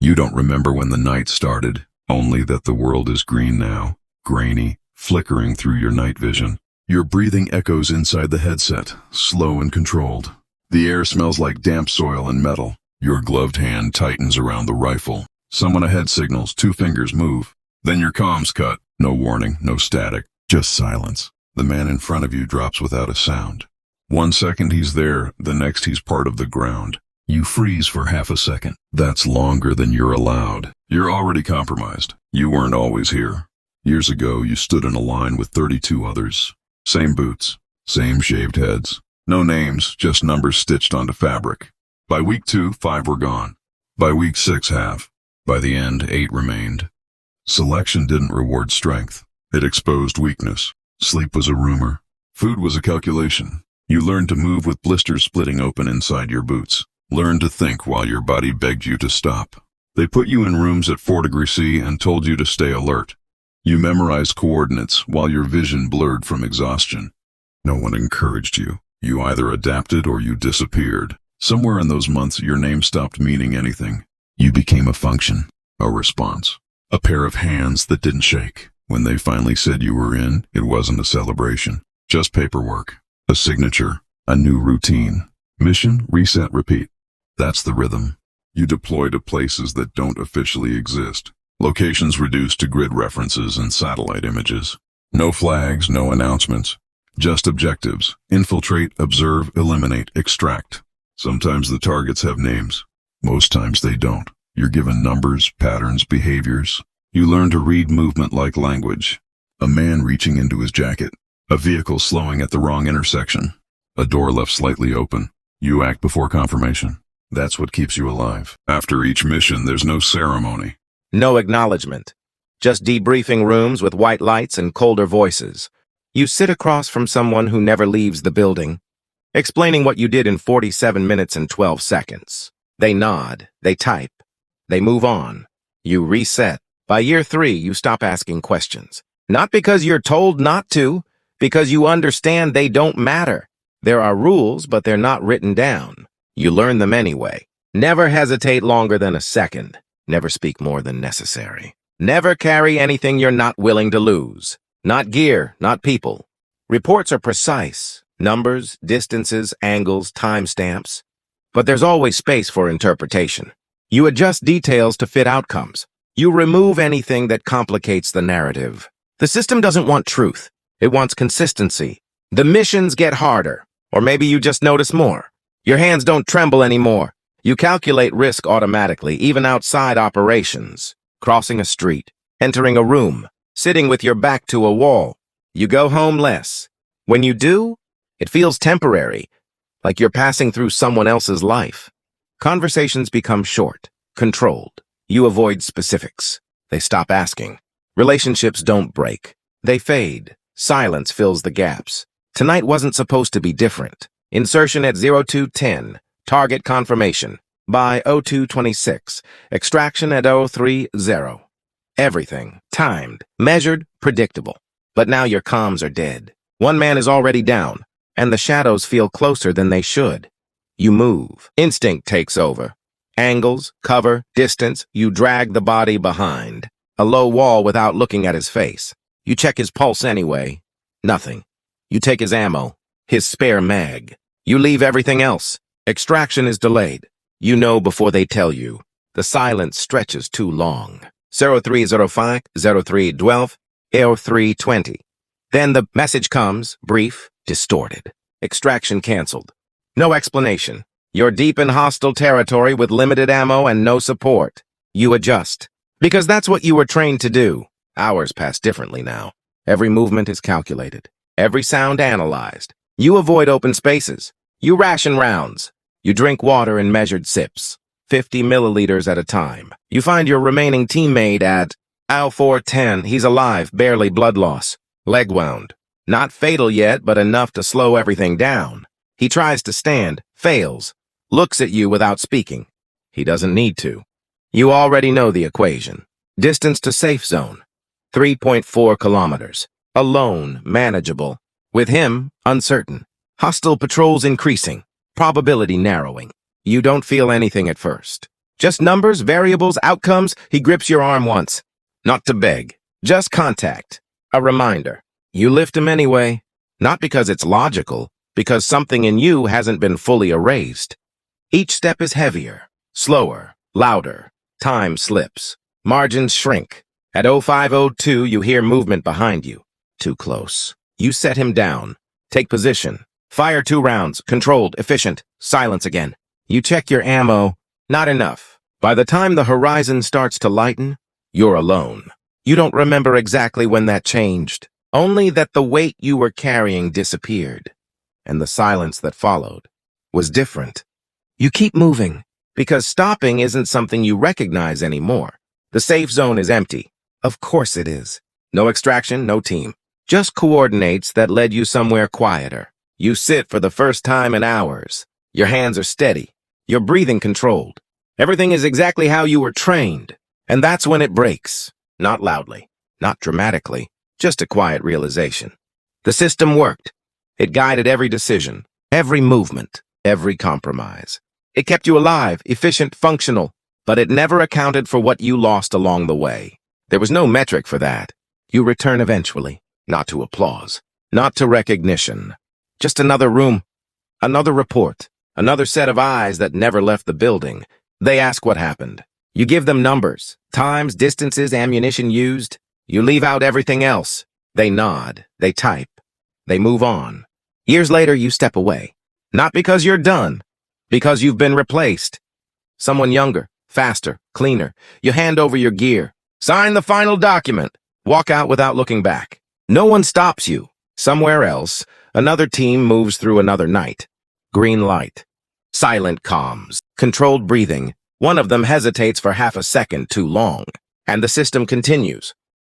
You don't remember when the night started, only that the world is green now, grainy, flickering through your night vision. Your breathing echoes inside the headset, slow and controlled. The air smells like damp soil and metal. Your gloved hand tightens around the rifle. Someone ahead signals, 2 fingers move. Then your comms cut. No warning, no static, just silence. The man in front of you drops without a sound. 1 second he's there, the next he's part of the ground. You freeze for half a second. That's longer than you're allowed. You're already compromised. You weren't always here. Years ago, you stood in a line with 32 others. Same boots, same shaved heads. No names, just numbers stitched onto fabric. By week 2, 5 were gone. By week 6, half. By the end, 8 remained. Selection didn't reward strength. It exposed weakness. Sleep was a rumor. Food was a calculation. You learned to move with blisters splitting open inside your boots. Learned to think while your body begged you to stop. They put you in rooms at 4 degrees C and told you to stay alert. You memorized coordinates while your vision blurred from exhaustion. No one encouraged you. You either adapted or you disappeared. Somewhere in those months, your name stopped meaning anything. You became a function, a response, a pair of hands that didn't shake. When they finally said you were in, it wasn't a celebration, just paperwork, a signature, a new routine. Mission, reset, repeat. That's the rhythm. You deploy to places that don't officially exist. Locations reduced to grid references and satellite images. No flags, no announcements. Just objectives. Infiltrate, observe, eliminate, extract. Sometimes the targets have names. Most times they don't. You're given numbers, patterns, behaviors. You learn to read movement like language. A man reaching into his jacket. A vehicle slowing at the wrong intersection. A door left slightly open. You act before confirmation. That's what keeps you alive. After each mission, there's no ceremony. No acknowledgement. Just debriefing rooms with white lights and colder voices. You sit across from someone who never leaves the building, explaining what you did in 47 minutes and 12 seconds. They nod, they type, they move on. You reset. By year 3, you stop asking questions. Not because you're told not to, because you understand they don't matter. There are rules, but they're not written down. You learn them anyway. Never hesitate longer than a second. Never speak more than necessary. Never carry anything you're not willing to lose. Not gear, not people. Reports are precise. Numbers, distances, angles, timestamps. But there's always space for interpretation. You adjust details to fit outcomes. You remove anything that complicates the narrative. The system doesn't want truth. It wants consistency. The missions get harder. Or maybe you just notice more. Your hands don't tremble anymore. You calculate risk automatically, even outside operations. Crossing a street, entering a room, sitting with your back to a wall. You go home less. When you do, it feels temporary, like you're passing through someone else's life. Conversations become short, controlled. You avoid specifics. They stop asking. Relationships don't break. They fade. Silence fills the gaps. Tonight wasn't supposed to be different. Insertion at 0210. Target confirmation. By 0226. Extraction at 030. Everything. Timed. Measured. Predictable. But now your comms are dead. One man is already down, and the shadows feel closer than they should. You move. Instinct takes over. Angles, cover, distance, you drag the body behind. A low wall without looking at his face. You check his pulse anyway. Nothing. You take his ammo, his spare mag. You leave everything else. Extraction is delayed. You know before they tell you. The silence stretches too long. 0305, 0312, 0320. Then the message comes, brief, distorted. Extraction canceled. No explanation. You're deep in hostile territory with limited ammo and no support. You adjust. Because that's what you were trained to do. Hours pass differently now. Every movement is calculated. Every sound analyzed. You avoid open spaces. You ration rounds. You drink water in measured sips. 50 milliliters at a time. You find your remaining teammate at Al 410. He's alive, barely blood loss. Leg wound. Not fatal yet, but enough to slow everything down. He tries to stand, fails, looks at you without speaking. He doesn't need to. You already know the equation. Distance to safe zone. 3.4 kilometers. Alone, manageable. With him, uncertain. Hostile patrols increasing. Probability narrowing. You don't feel anything at first. Just numbers, variables, outcomes. He grips your arm once. Not to beg. Just contact. A reminder. You lift him anyway. Not because it's logical, because something in you hasn't been fully erased. Each step is heavier, slower, louder. Time slips. Margins shrink. At 0502, you hear movement behind you. Too close. You set him down. Take position. Fire 2 rounds. Controlled, efficient. Silence again. You check your ammo. Not enough. By the time the horizon starts to lighten, you're alone. You don't remember exactly when that changed. Only that the weight you were carrying disappeared. And the silence that followed was different. You keep moving, because stopping isn't something you recognize anymore. The safe zone is empty. Of course it is. No extraction, no team. Just coordinates that led you somewhere quieter. You sit for the first time in hours. Your hands are steady. Your breathing controlled. Everything is exactly how you were trained. And that's when it breaks. Not loudly, not dramatically, just a quiet realization. The system worked. It guided every decision, every movement, every compromise. It kept you alive, efficient, functional, but it never accounted for what you lost along the way. There was no metric for that. You return eventually, not to applause, not to recognition. Just another room, another report, another set of eyes that never left the building. They ask what happened. You give them numbers, times, distances, ammunition used. You leave out everything else. They nod, they type, they move on. Years later, you step away. Not because you're done, because you've been replaced. Someone younger, faster, cleaner. You hand over your gear. Sign the final document. Walk out without looking back. No one stops you. Somewhere else, another team moves through another night. Green light. Silent comms. Controlled breathing. One of them hesitates for half a second too long. And the system continues.